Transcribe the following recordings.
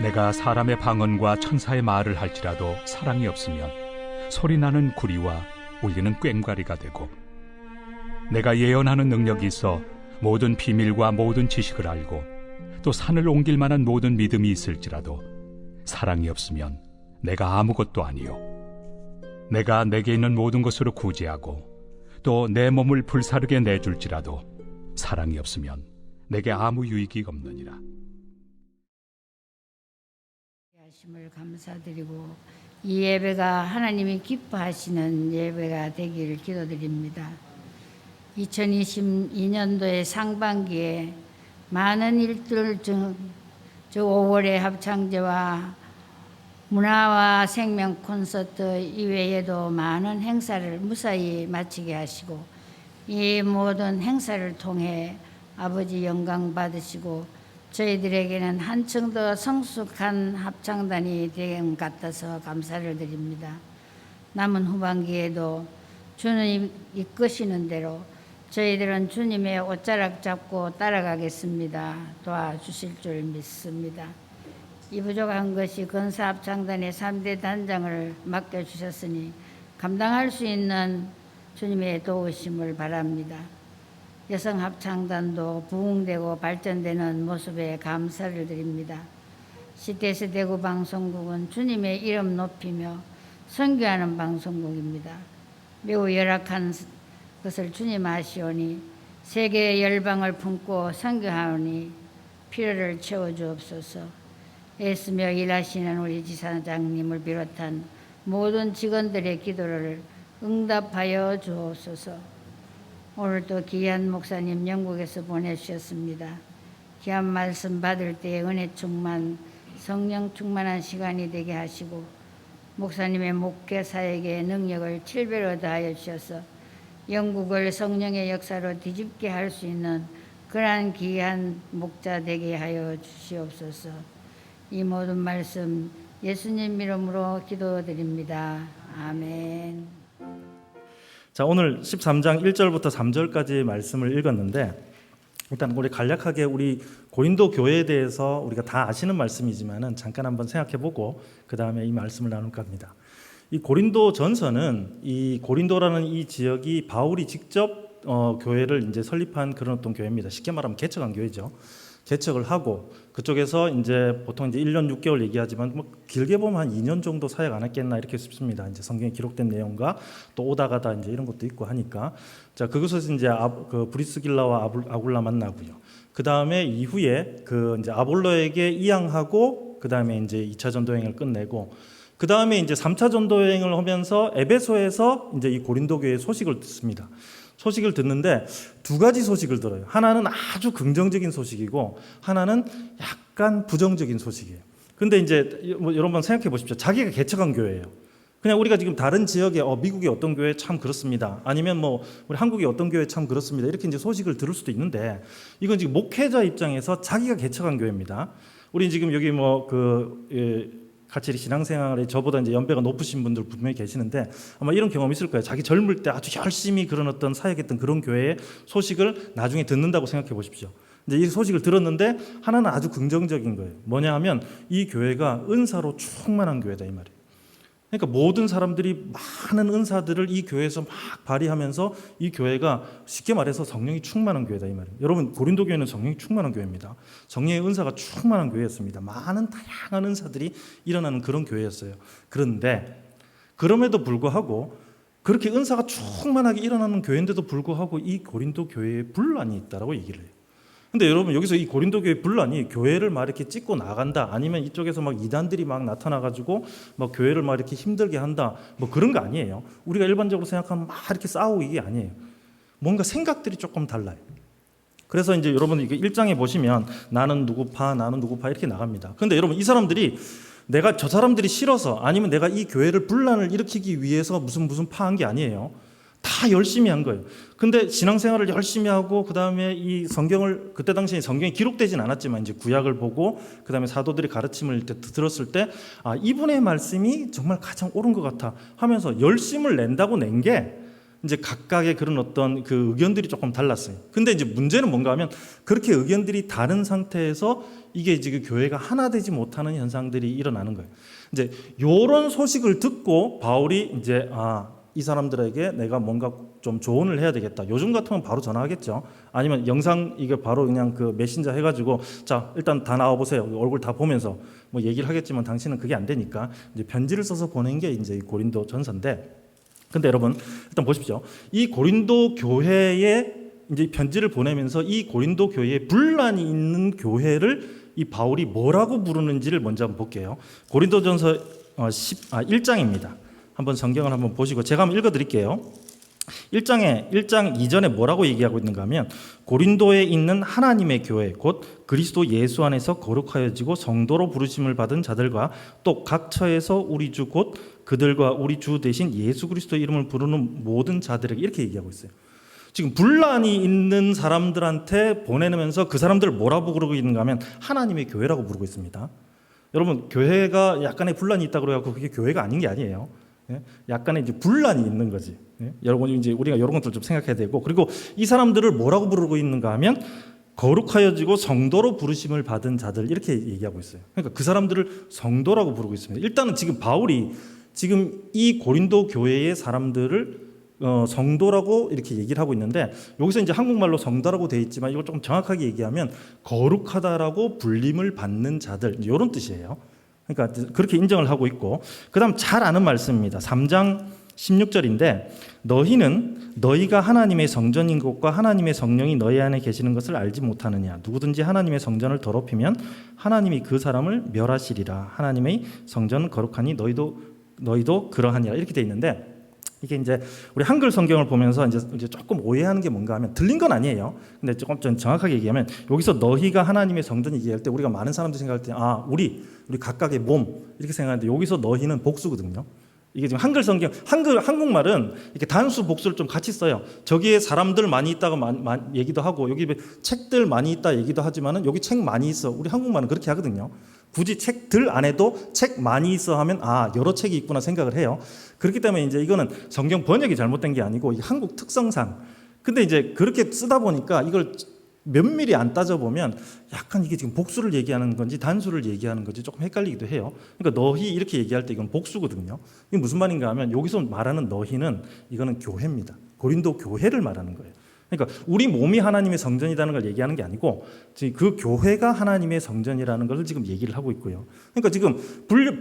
내가 사람의 방언과 천사의 말을 할지라도 사랑이 없으면 소리나는 구리와 울리는 꽹과리가 되고, 내가 예언하는 능력이 있어 모든 비밀과 모든 지식을 알고 또 산을 옮길 만한 모든 믿음이 있을지라도 사랑이 없으면 내가 아무것도 아니요, 내가 내게 있는 모든 것으로 구제하고 또 내 몸을 불사르게 내줄지라도 사랑이 없으면 내게 아무 유익이 없느니라. 하심을 감사드리고 이 예배가 하나님이 기뻐하시는 예배가 되기를 기도드립니다. 2022년도의 상반기에 많은 일들 중 5월의 합창제와 문화와 생명 콘서트 이외에도 많은 행사를 무사히 마치게 하시고, 이 모든 행사를 통해 아버지 영광 받으시고 저희들에게는 한층 더 성숙한 합창단이 된 것 같아서 감사를 드립니다. 남은 후반기에도 주님 이끄시는 대로 저희들은 주님의 옷자락 잡고 따라가겠습니다. 도와주실 줄 믿습니다. 이 부족한 것이 건사합창단의 3대 단장을 맡겨주셨으니 감당할 수 있는 주님의 도우심을 바랍니다. 여성합창단도 부흥되고 발전되는 모습에 감사를 드립니다. CTS 대구 방송국은 주님의 이름 높이며 선교하는 방송국입니다. 매우 열악한 것을 주님 아시오니 세계의 열방을 품고 선교하오니 필요를 채워주옵소서. 애쓰며 일하시는 우리 지사장님을 비롯한 모든 직원들의 기도를 응답하여 주옵소서. 오늘도 귀한 목사님 영국에서 보내주셨습니다. 귀한 말씀 받을 때 은혜 충만, 성령 충만한 시간이 되게 하시고 목사님의 목회 사역에 능력을 7배로 더하여 주셔서 영국을 성령의 역사로 뒤집게 할 수 있는 그러한 귀한 목자 되게 하여 주시옵소서. 이 모든 말씀 예수님 이름으로 기도드립니다. 아멘. 자, 오늘 13장 1절부터 3절까지 말씀을 읽었는데, 일단 우리 간략하게 우리 고린도 교회에 대해서 우리가 다 아시는 말씀이지만은 잠깐 한번 생각해보고 그 다음에 이 말씀을 나눌까 합니다. 이 고린도 전서는 이 고린도라는 이 지역이 바울이 직접 교회를 이제 설립한 그런 어떤 교회입니다. 쉽게 말하면 개척한 교회죠. 개척을 하고 그쪽에서 이제 보통 이제 1년 6개월 얘기하지만 뭐 길게 보면 한 2년 정도 사역 안 했겠나 이렇게 싶습니다. 이제 성경에 기록된 내용과 또 오다 가다 이제 이런 것도 있고 하니까, 자, 그곳에서 이제 그 브리스길라와 아굴라 만나고요. 그 다음에 이후에 그 이제 아볼로에게 이양하고 그 다음에 이제 2차 전도 여행을 끝내고, 그 다음에 이제 3차 전도 여행을 하면서 에베소에서 이제 이 고린도 교회의 소식을 듣습니다. 소식을 듣는데 두 가지 소식을 들어요. 하나는 아주 긍정적인 소식이고 하나는 약간 부정적인 소식이에요. 근데 이제 뭐 여러분 생각해 보십시오. 자기가 개척한 교회예요. 그냥 우리가 지금 다른 지역에 미국의 어떤 교회 참 그렇습니다. 아니면 뭐 우리 한국의 어떤 교회 참 그렇습니다. 이렇게 이제 소식을 들을 수도 있는데, 이건 지금 목회자 입장에서 자기가 개척한 교회입니다. 우리 지금 여기 같이 신앙생활에 저보다 이제 연배가 높으신 분들 분명히 계시는데 아마 이런 경험 있을 거예요. 자기 젊을 때 아주 열심히 그런 어떤 사역했던 그런 교회의 소식을 나중에 듣는다고 생각해 보십시오. 이제 이 소식을 들었는데 하나는 아주 긍정적인 거예요. 뭐냐 하면 이 교회가 은사로 충만한 교회다 이 말이에요. 그러니까 모든 사람들이 많은 은사들을 이 교회에서 막 발휘하면서 이 교회가 쉽게 말해서 성령이 충만한 교회다 이 말이에요. 여러분, 고린도 교회는 성령이 충만한 교회입니다. 성령의 은사가 충만한 교회였습니다. 많은 다양한 은사들이 일어나는 그런 교회였어요. 그런데 그럼에도 불구하고 그렇게 은사가 충만하게 일어나는 교회인데도 불구하고 이 고린도 교회에 분란이 있다라고 얘기를 해요. 근데 여러분, 여기서 이 고린도 교회 분란이 교회를 막 이렇게 찍고 나간다, 아니면 이쪽에서 막 이단들이 막 나타나가지고 막 교회를 막 이렇게 힘들게 한다, 뭐 그런 거 아니에요. 우리가 일반적으로 생각하면 막 이렇게 싸우고 이게 아니에요. 뭔가 생각들이 조금 달라요. 그래서 이제 여러분 이게 1장에 보시면 나는 누구 파 이렇게 나갑니다. 근데 여러분, 이 사람들이 내가 저 사람들이 싫어서 아니면 내가 이 교회를 분란을 일으키기 위해서 무슨 파한 게 아니에요. 다 열심히 한 거예요. 근데 신앙생활을 열심히 하고 그 다음에 이 성경을, 그때 당시에 성경이 기록되진 않았지만 이제 구약을 보고 그 다음에 사도들의 가르침을 들었을 때 이분의 말씀이 정말 가장 옳은 것 같아 하면서 열심을 낸다고 낸 게 이제 각각의 그런 어떤 그 의견들이 조금 달랐어요. 근데 이제 문제는 뭔가 하면 그렇게 의견들이 다른 상태에서 이게 지금 교회가 하나 되지 못하는 현상들이 일어나는 거예요. 이제 요런 소식을 듣고 바울이 이제 이 사람들에게 내가 뭔가 좀 조언을 해야 되겠다. 요즘 같으면 바로 전화하겠죠. 아니면 영상 이게 바로 그냥 그 메신저 해가지고 자 일단 다 나와 보세요. 얼굴 다 보면서 뭐 얘기를 하겠지만 당신은 그게 안 되니까 이제 편지를 써서 보낸 게 이제 고린도 전서인데, 근데 여러분 일단 보십시오. 이 고린도 교회에 이제 편지를 보내면서 이 고린도 교회에 분란이 있는 교회를 이 바울이 뭐라고 부르는지를 먼저 한번 볼게요. 고린도전서 1장입니다. 한번 성경을 한번 보시고 제가 한번 읽어드릴게요. 1장 2절에 뭐라고 얘기하고 있는가 하면 고린도에 있는 하나님의 교회 곧 그리스도 예수 안에서 거룩하여지고 성도로 부르심을 받은 자들과 또 각 처에서 우리 주 곧 그들과 우리 주 대신 예수 그리스도 이름을 부르는 모든 자들에게 이렇게 얘기하고 있어요. 지금 분란이 있는 사람들한테 보내면서 그 사람들을 뭐라고 부르고 있는가 하면 하나님의 교회라고 부르고 있습니다. 여러분 교회가 약간의 분란이 있다고 그래갖고 그게 교회가 아닌 게 아니에요. 약간의 이제 분란이 있는 거지. 여러분 이제 우리가 이런 것들 좀 생각해야 되고, 그리고 이 사람들을 뭐라고 부르고 있는가 하면 거룩하여지고 성도로 부르심을 받은 자들 이렇게 얘기하고 있어요. 그러니까 그 사람들을 성도라고 부르고 있습니다. 일단은 지금 바울이 지금 이 고린도 교회의 사람들을 성도라고 이렇게 얘기를 하고 있는데, 여기서 이제 한국말로 성도라고 되어 있지만 이걸 조금 정확하게 얘기하면 거룩하다라고 불림을 받는 자들 이런 뜻이에요. 그러니까 그렇게 인정을 하고 있고, 그 다음 잘 아는 말씀입니다. 3장 16절인데 너희는 너희가 하나님의 성전인 것과 하나님의 성령이 너희 안에 계시는 것을 알지 못하느냐. 누구든지 하나님의 성전을 더럽히면 하나님이 그 사람을 멸하시리라. 하나님의 성전은 거룩하니 너희도 그러하니라. 이렇게 돼 있는데, 이게 이제 우리 한글 성경을 보면서 이제 조금 오해하는 게 뭔가 하면 틀린 건 아니에요. 근데 조금 좀 정확하게 얘기하면 여기서 너희가 하나님의 성전 얘기할 때 우리가 많은 사람들이 생각할 때 우리 각각의 몸 이렇게 생각하는데, 여기서 너희는 복수거든요. 이게 지금 한글 성경 한국말은 이렇게 단수 복수를 좀 같이 써요. 저기에 사람들 많이 있다고 얘기도 하고 여기 책들 많이 있다 얘기도 하지만은 여기 책 많이 있어. 우리 한국말은 그렇게 하거든요. 굳이 책들 안에도 책 많이 있어 하면 여러 책이 있구나 생각을 해요. 그렇기 때문에 이제 이거는 성경 번역이 잘못된 게 아니고 한국 특성상. 근데 이제 그렇게 쓰다 보니까 이걸 면밀히 안 따져보면 약간 이게 지금 복수를 얘기하는 건지 단수를 얘기하는 건지 조금 헷갈리기도 해요. 그러니까 너희 이렇게 얘기할 때 이건 복수거든요. 이게 무슨 말인가 하면 여기서 말하는 너희는 이거는 교회입니다. 고린도 교회를 말하는 거예요. 그러니까 우리 몸이 하나님의 성전이라는 걸 얘기하는 게 아니고 그 교회가 하나님의 성전이라는 것을 지금 얘기를 하고 있고요. 그러니까 지금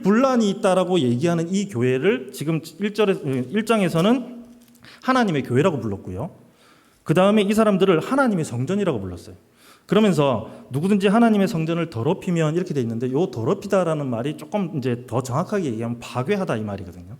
분란이 있다라고 얘기하는 이 교회를 지금 1장에서는 하나님의 교회라고 불렀고요. 그 다음에 이 사람들을 하나님의 성전이라고 불렀어요. 그러면서 누구든지 하나님의 성전을 더럽히면 이렇게 돼 있는데, 요 더럽히다라는 말이 조금 이제 더 정확하게 얘기하면 파괴하다 이 말이거든요.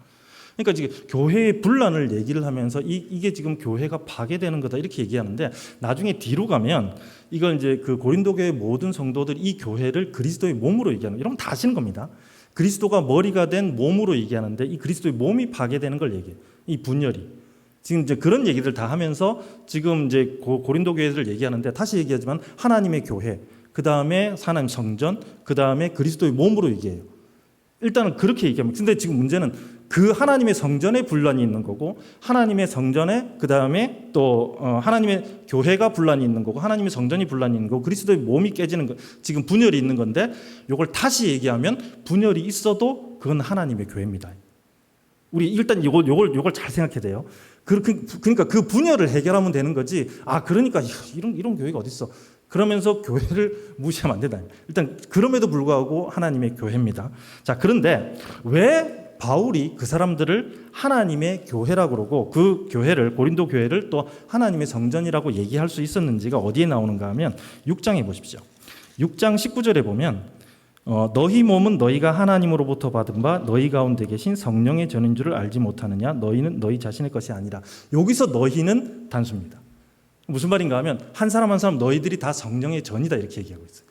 그러니까 지금 교회의 분란을 얘기를 하면서 이게 지금 교회가 파괴되는 거다 이렇게 얘기하는데, 나중에 뒤로 가면 이걸 이제 그 고린도 교회 모든 성도들 이 교회를 그리스도의 몸으로 얘기하는, 이런 건 다 아시는 겁니다. 그리스도가 머리가 된 몸으로 얘기하는데 이 그리스도의 몸이 파괴되는 걸 얘기해요. 이 분열이. 지금 이제 그런 얘기들 다 하면서 지금 이제 고린도 교회를 얘기하는데, 다시 얘기하지만 하나님의 교회, 그 다음에 하나님 성전, 그 다음에 그리스도의 몸으로 얘기해요. 일단은 그렇게 얘기합니다. 근데 지금 문제는 그 하나님의 성전에 분란이 있는 거고, 하나님의 성전에 그 다음에 또 하나님의 교회가 분란이 있는 거고, 하나님의 성전이 분란이 있는 거고, 그리스도의 몸이 깨지는 거, 지금 분열이 있는 건데, 이걸 다시 얘기하면 분열이 있어도 그건 하나님의 교회입니다. 우리 일단 요걸 잘 생각해야 돼요. 그러니까 그 분열을 해결하면 되는 거지. 그러니까 이런 교회가 어디 있어? 그러면서 교회를 무시하면 안 된다. 일단 그럼에도 불구하고 하나님의 교회입니다. 자, 그런데 왜 바울이 그 사람들을 하나님의 교회라고 그러고 그 교회를, 고린도 교회를 또 하나님의 성전이라고 얘기할 수 있었는지가 어디에 나오는가 하면 6장에 보십시오. 6장 19절에 보면 너희 몸은 너희가 하나님으로부터 받은 바 너희 가운데 계신 성령의 전인 줄을 알지 못하느냐. 너희는 너희 자신의 것이 아니라. 여기서 너희는 단수입니다. 무슨 말인가 하면 한 사람 한 사람 너희들이 다 성령의 전이다 이렇게 얘기하고 있어요.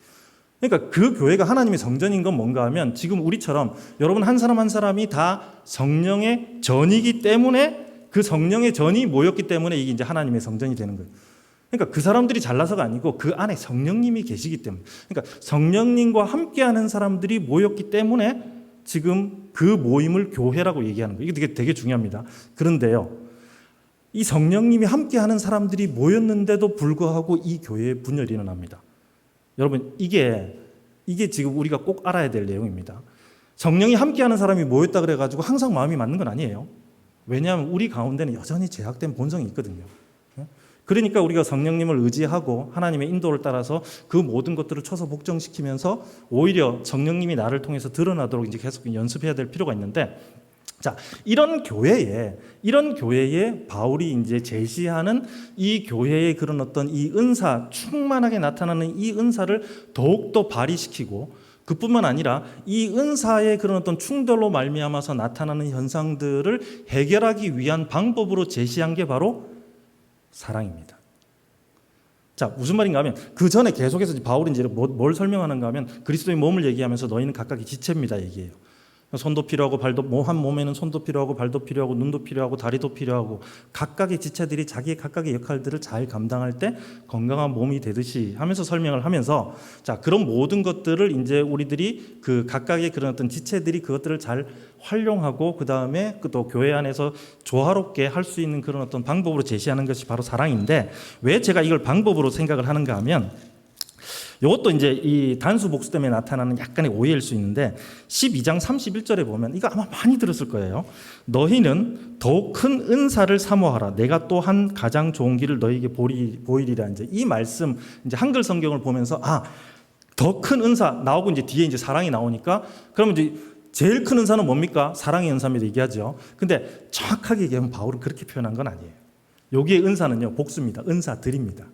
그러니까 그 교회가 하나님의 성전인 건 뭔가 하면 지금 우리처럼 여러분 한 사람 한 사람이 다 성령의 전이기 때문에, 그 성령의 전이 모였기 때문에 이게 이제 하나님의 성전이 되는 거예요. 그러니까 그 사람들이 잘나서가 아니고 그 안에 성령님이 계시기 때문에, 그러니까 성령님과 함께하는 사람들이 모였기 때문에 지금 그 모임을 교회라고 얘기하는 거예요. 이게 되게 중요합니다. 그런데요, 이 성령님이 함께하는 사람들이 모였는데도 불구하고 이 교회에 분열이 일어납니다. 여러분, 이게 지금 우리가 꼭 알아야 될 내용입니다. 성령이 함께하는 사람이 모였다 그래가지고 항상 마음이 맞는 건 아니에요. 왜냐하면 우리 가운데는 여전히 죄악된 본성이 있거든요. 그러니까 우리가 성령님을 의지하고 하나님의 인도를 따라서 그 모든 것들을 쳐서 복종시키면서 오히려 성령님이 나를 통해서 드러나도록 이제 계속 연습해야 될 필요가 있는데, 자, 이런 교회에 바울이 이제 제시하는 이 교회의 그런 어떤 이 은사, 충만하게 나타나는 이 은사를 더욱더 발휘시키고, 그뿐만 아니라 이 은사의 그런 어떤 충돌로 말미암아서 나타나는 현상들을 해결하기 위한 방법으로 제시한 게 바로 사랑입니다. 자, 무슨 말인가 하면 그 전에 계속해서 바울이 이제 뭘 설명하는가 하면 그리스도의 몸을 얘기하면서 너희는 각각의 지체입니다 얘기해요. 손도 필요하고 한 몸에는 손도 필요하고 발도 필요하고 눈도 필요하고 다리도 필요하고 각각의 지체들이 자기의 각각의 역할들을 잘 감당할 때 건강한 몸이 되듯이 하면서 설명을 하면서, 자, 그런 모든 것들을 이제 우리들이 그 각각의 그런 어떤 지체들이 그것들을 잘 활용하고 그 다음에 또 교회 안에서 조화롭게 할 수 있는 그런 어떤 방법으로 제시하는 것이 바로 사랑인데, 왜 제가 이걸 방법으로 생각을 하는가 하면, 이것도 이제 이 단수 복수 때문에 나타나는 약간의 오해일 수 있는데 12장 31절에 보면 이거 아마 많이 들었을 거예요. 너희는 더욱 큰 은사를 사모하라. 내가 또한 가장 좋은 길을 너희에게 보이리라. 이제 이 말씀, 이제 한글 성경을 보면서 더 큰 은사 나오고 이제 뒤에 이제 사랑이 나오니까 그러면 이제 제일 큰 은사는 뭡니까? 사랑의 은사입니다 얘기하죠. 근데 정확하게 얘기하면 바울은 그렇게 표현한 건 아니에요. 여기에 은사는요, 복수입니다. 은사들입니다.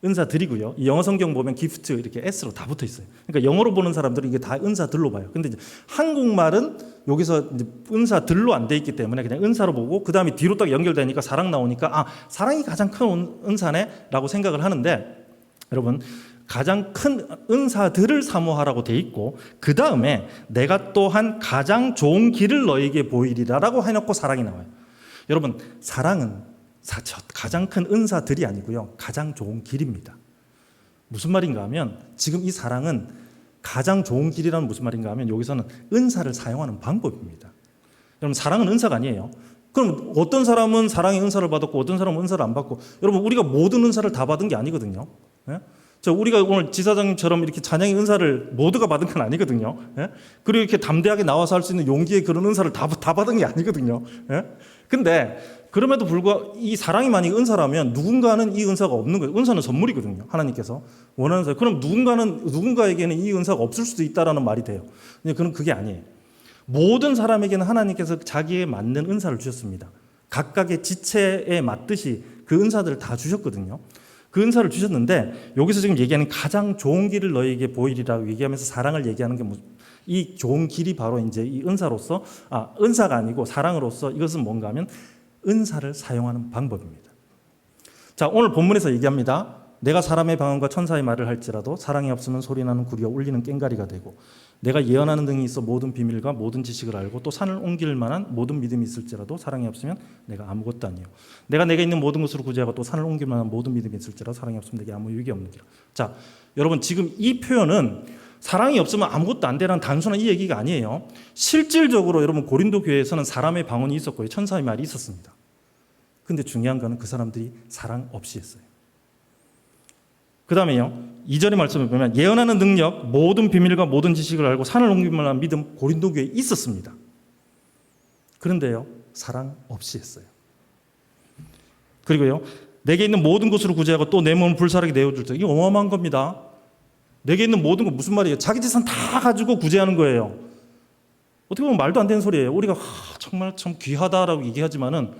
은사들이고요. 이 영어 성경 보면 기프트 이렇게 S로 다 붙어 있어요. 그러니까 영어로 보는 사람들은 이게 다 은사들로 봐요. 근데 이제 한국말은 여기서 이제 은사들로 안 돼 있기 때문에 그냥 은사로 보고 그 다음에 뒤로 딱 연결되니까 사랑 나오니까 사랑이 가장 큰 은사네라고 생각을 하는데, 여러분, 가장 큰 은사들을 사모하라고 돼 있고 그 다음에 내가 또한 가장 좋은 길을 너에게 보이리라라고 해놓고 사랑이 나와요. 여러분, 사랑은 가장 큰 은사들이 아니고요, 가장 좋은 길입니다. 무슨 말인가 하면 지금 이 사랑은 가장 좋은 길이라는 무슨 말인가 하면 여기서는 은사를 사용하는 방법입니다. 여러분, 사랑은 은사가 아니에요. 그럼 어떤 사람은 사랑의 은사를 받았고 어떤 사람은 은사를 안 받고, 여러분, 우리가 모든 은사를 다 받은 게 아니거든요. 예? 우리가 오늘 지사장님처럼 이렇게 찬양의 은사를 모두가 받은 건 아니거든요. 예? 그리고 이렇게 담대하게 나와서 할 수 있는 용기의 그런 은사를 다 받은 게 아니거든요. 예? 근데 그럼에도 불구하고 이 사랑이 만약 은사라면 누군가는 이 은사가 없는 거예요. 은사는 선물이거든요. 하나님께서 원하는 사람. 그럼 누군가에게는 이 은사가 없을 수도 있다라는 말이 돼요. 그럼 그게 아니에요. 모든 사람에게는 하나님께서 자기에 맞는 은사를 주셨습니다. 각각의 지체에 맞듯이 그 은사들을 다 주셨거든요. 그 은사를 주셨는데 여기서 지금 얘기하는 가장 좋은 길을 너희에게 보이리라고 얘기하면서 사랑을 얘기하는 게 이 좋은 길이 바로 이제 이 은사로서, 은사가 아니고 사랑으로서 이것은 뭔가 하면 은사를 사용하는 방법입니다. 자, 오늘 본문에서 얘기합니다. 내가 사람의 방언과 천사의 말을 할지라도 사랑이 없으면 소리나는 구리와 울리는 꽹과리가 되고, 내가 예언하는 등이 있어 모든 비밀과 모든 지식을 알고 또 산을 옮길 만한 모든 믿음이 있을지라도 사랑이 없으면 내가 아무것도 아니요. 내가 내게 있는 모든 것으로 구제하고 또 산을 옮길 만한 모든 믿음이 있을지라도 사랑이 없으면 내게 아무 유익이 없느니라. 자, 여러분, 지금 이 표현은 사랑이 없으면 아무것도 안 되라는 단순한 이 얘기가 아니에요. 실질적으로 여러분, 고린도 교회에서는 사람의 방언이 있었고요, 천사의 말이 있었습니다. 근데 중요한 거는 그 사람들이 사랑 없이 했어요. 그 다음에요, 2절의 말씀을 보면 예언하는 능력, 모든 비밀과 모든 지식을 알고 산을 옮길 만한 믿음, 고린도 교회에 있었습니다. 그런데요, 사랑 없이 했어요. 그리고요, 내게 있는 모든 것으로 구제하고 또 내 몸을 불사르게 내어줄 때, 이게 어마어마한 겁니다. 내게 있는 모든 것, 무슨 말이에요? 자기 재산 다 가지고 구제하는 거예요. 어떻게 보면 말도 안 되는 소리예요. 우리가 정말 참 귀하다라고 얘기하지만은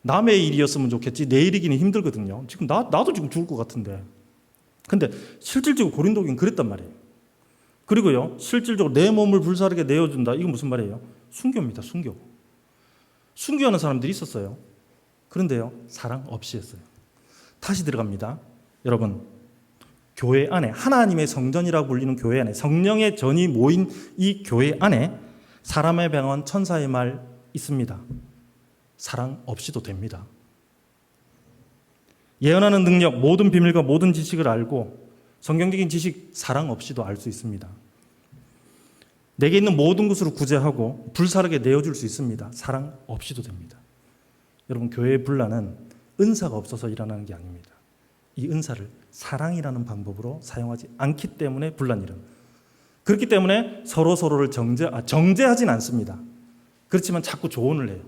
남의 일이었으면 좋겠지 내 일이기는 힘들거든요. 지금 나도 지금 죽을 것 같은데. 근데 실질적으로 고린도 교회는 그랬단 말이에요. 그리고요, 실질적으로 내 몸을 불사르게 내어준다. 이건 무슨 말이에요? 순교입니다. 순교. 순교하는 사람들이 있었어요. 그런데요, 사랑 없이 했어요. 다시 들어갑니다. 여러분, 교회 안에, 하나님의 성전이라고 불리는 교회 안에, 성령의 전이 모인 이 교회 안에 사람의 방언, 천사의 말 있습니다. 사랑 없이도 됩니다. 예언하는 능력, 모든 비밀과 모든 지식을 알고, 성경적인 지식, 사랑 없이도 알 수 있습니다. 내게 있는 모든 것으로 구제하고 불사르게 내어줄 수 있습니다. 사랑 없이도 됩니다. 여러분, 교회의 분란은 은사가 없어서 일어나는 게 아닙니다. 이 은사를 사랑이라는 방법으로 사용하지 않기 때문에 분란이 일어납니다. 그렇기 때문에 서로를 정죄하진 않습니다. 그렇지만 자꾸 조언을 해요.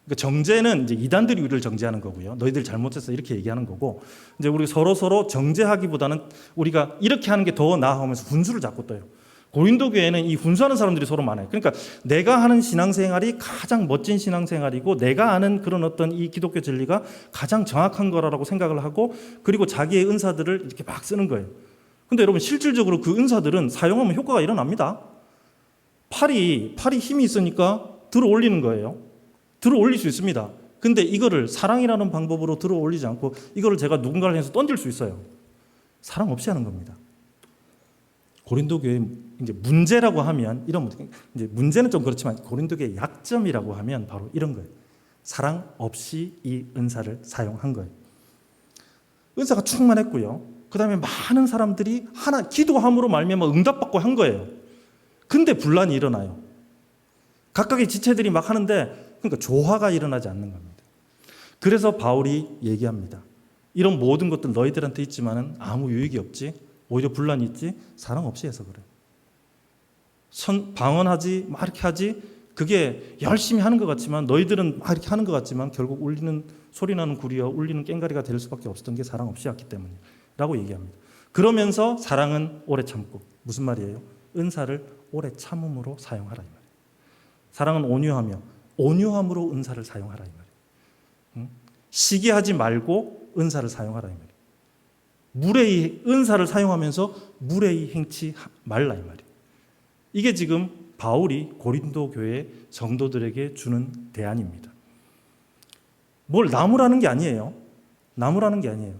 그러니까 정죄는 이제 이단들이 우리를 정죄하는 거고요. 너희들 잘못했어 이렇게 얘기하는 거고, 이제 우리 서로 정죄하기보다는 우리가 이렇게 하는 게 더 나아 하면서 분수를 잡고 떠요. 고린도 교회는 이 분수하는 사람들이 서로 많아요. 그러니까 내가 하는 신앙생활이 가장 멋진 신앙생활이고 내가 아는 그런 어떤 이 기독교 진리가 가장 정확한 거라고 생각을 하고, 그리고 자기의 은사들을 이렇게 막 쓰는 거예요. 근데 여러분, 실질적으로 그 은사들은 사용하면 효과가 일어납니다. 팔이 힘이 있으니까 들어 올리는 거예요. 들어 올릴 수 있습니다. 근데 이거를 사랑이라는 방법으로 들어 올리지 않고 이거를 제가 누군가를 해서 던질 수 있어요. 사랑 없이 하는 겁니다. 고린도 교회 이제 문제라고 하면 이런 이제 문제는 좀 그렇지만 고린도 교회 약점이라고 하면 바로 이런 거예요. 사랑 없이 이 은사를 사용한 거예요. 은사가 충만했고요. 그다음에 많은 사람들이 하나 기도함으로 말미암아 응답받고 한 거예요. 근데 분란이 일어나요. 각각의 지체들이 막 하는데, 그러니까 조화가 일어나지 않는 겁니다. 그래서 바울이 얘기합니다. 이런 모든 것들 너희들한테 있지만은 아무 유익이 없지. 오히려 분란이 있지. 사랑 없이 해서 그래. 방언하지, 막 이렇게 하지. 그게 열심히 하는 것 같지만, 너희들은 막 이렇게 하는 것 같지만 결국 울리는 소리 나는 구리와 울리는 꽹과리가 될 수밖에 없었던 게 사랑 없이 했기 때문이라고 얘기합니다. 그러면서 사랑은 오래 참고, 무슨 말이에요? 은사를 오래 참음으로 사용하라 이 말이에요. 사랑은 온유하며 온유함으로 은사를 사용하라 이 말이에요. 시기하지 말고 은사를 사용하라 이 말이에요. 무례히 은사를 사용하면서 무례히 행치 말라 이 말이에요. 이게 지금 바울이 고린도 교회 성도들에게 주는 대안입니다. 뭘 나무라는 게 아니에요. 나무라는 게 아니에요.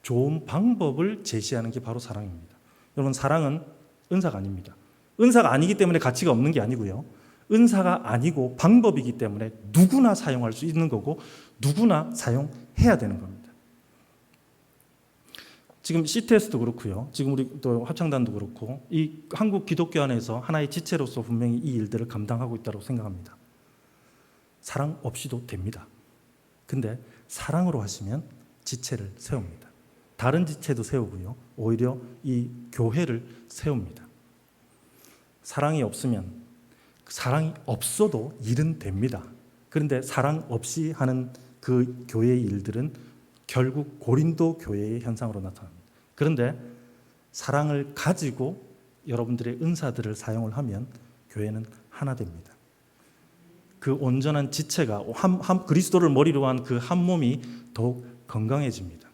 좋은 방법을 제시하는 게 바로 사랑입니다. 여러분, 사랑은 은사가 아닙니다. 은사가 아니기 때문에 가치가 없는 게 아니고요. 은사가 아니고 방법이기 때문에 누구나 사용할 수 있는 거고 누구나 사용해야 되는 겁니다. 지금 CTS도 그렇고요. 지금 우리 또 합창단도 그렇고 이 한국 기독교 안에서 하나의 지체로서 분명히 이 일들을 감당하고 있다고 생각합니다. 사랑 없이도 됩니다. 근데 사랑으로 하시면 지체를 세웁니다. 다른 지체도 세우고요. 오히려 이 교회를 세웁니다. 사랑이 없어도 일은 됩니다. 그런데 사랑 없이 하는 그 교회의 일들은 결국 고린도 교회의 현상으로 나타납니다. 그런데 사랑을 가지고 여러분들의 은사들을 사용을 하면 교회는 하나 됩니다. 그 온전한 지체가 그리스도를 머리로 한 그 한 몸이 더욱 건강해집니다.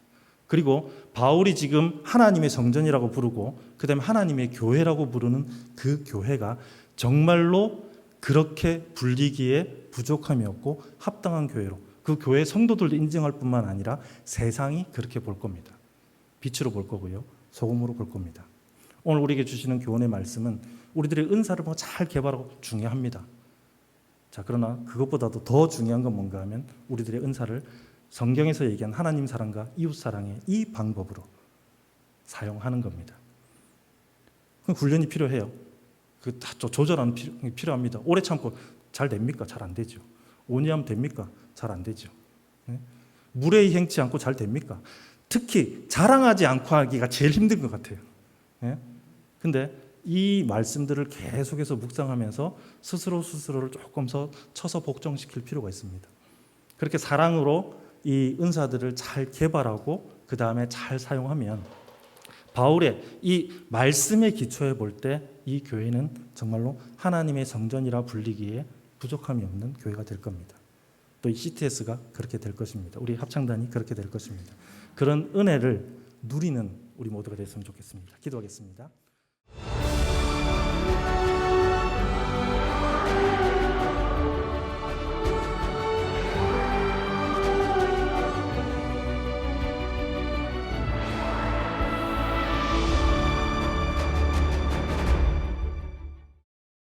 그리고 바울이 지금 하나님의 성전이라고 부르고 그다음에 하나님의 교회라고 부르는 그 교회가 정말로 그렇게 불리기에 부족함이 없고 합당한 교회로, 그 교회 성도들도 인정할 뿐만 아니라 세상이 그렇게 볼 겁니다. 빛으로 볼 거고요. 소금으로 볼 겁니다. 오늘 우리에게 주시는 교훈의 말씀은 우리들의 은사를 잘 개발하고 중요합니다. 자, 그러나 그것보다도 더 중요한 건 뭔가 하면 우리들의 은사를 성경에서 얘기한 하나님 사랑과 이웃 사랑의 이 방법으로 사용하는 겁니다. 훈련이 필요해요. 그 다 조절하는 필요합니다. 오래 참고 잘 됩니까? 잘 안 되죠. 온유하면 됩니까? 잘 안 되죠. 무례히 행치 않고 잘 됩니까? 특히 자랑하지 않고 하기가 제일 힘든 것 같아요. 근데 이 말씀들을 계속해서 묵상하면서 스스로를 조금 더 쳐서 복종시킬 필요가 있습니다. 그렇게 사랑으로 이 은사들을 잘 개발하고 그 다음에 잘 사용하면 바울의 이 말씀의 기초에 볼 때 이 교회는 정말로 하나님의 성전이라 불리기에 부족함이 없는 교회가 될 겁니다. 또 이 CTS가 그렇게 될 것입니다. 우리 합창단이 그렇게 될 것입니다. 그런 은혜를 누리는 우리 모두가 됐으면 좋겠습니다. 기도하겠습니다.